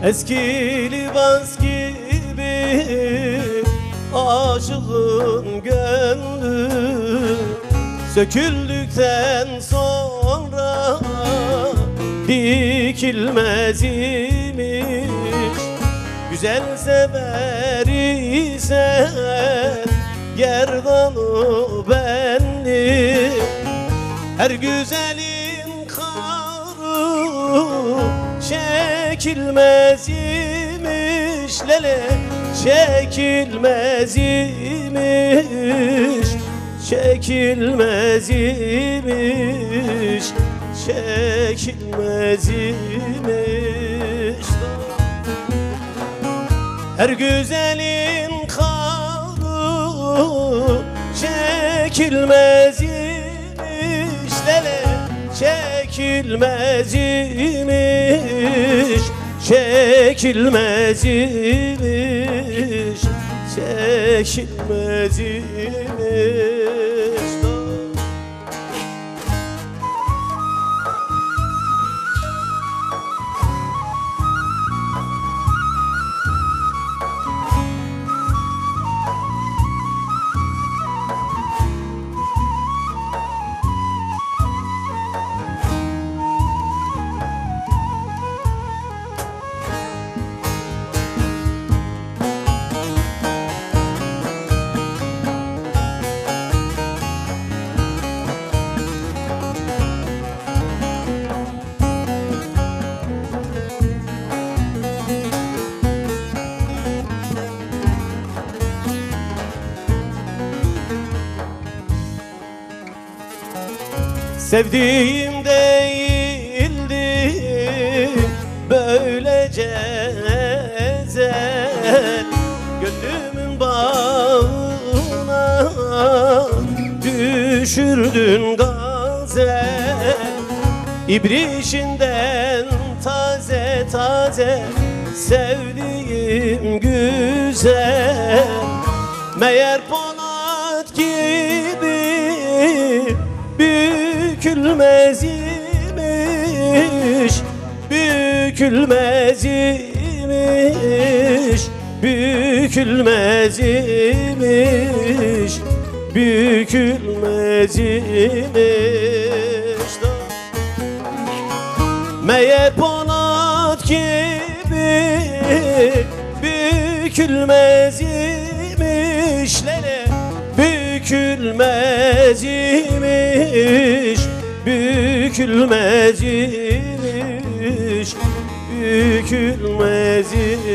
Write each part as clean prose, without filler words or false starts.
Eski libas gibi aşığın gönlü söküldükten sonra dikilmez imiş. Güzel sever ise gerdanı benli, her güzelin karı çekilmez imiş. Lele çekilmez imiş, çekilmez imiş, çekilmez imiş. Her güzelin kanı çekilmez imiş. Lele çekilmez imiş, çekilmez imiş, çekilmez imiş. Sevdiğim değildi böylece ezel, gönlümün bağına düşürdün gazel. İbrişinden taze taze sevdiğim güzel, meğer Polat gibi bükülmez imiş, bükülmez imiş, bükülmez imiş, bükülmez imiş. Meğer Polat gibi bükülmez imiş. Lele bükülmez imiş, bükülmez imiş, bükülmez imiş.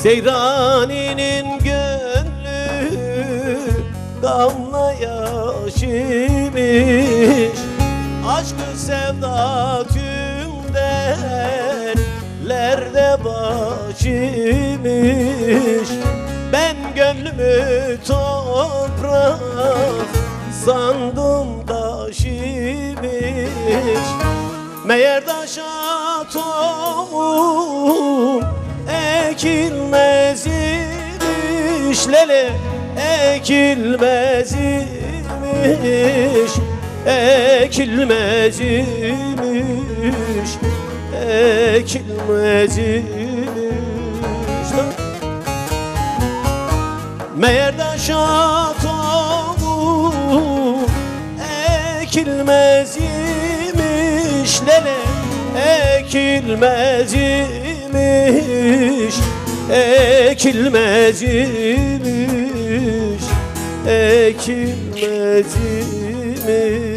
Seyrani'nin gönlü gamla yaş imiş, aşkı sevda tüm dertlerde baş imiş. Ben gönlümü toprak sandım taş imiş, meğer taşa tohum ekilmez imiş. Lele ekilmez imiş, ekilmez imiş, ekilmez imiş. Meğer taşa tohum ekilmez imiş. Lele ekilmez imiş, ekilmez imiş, ekilmez imiş.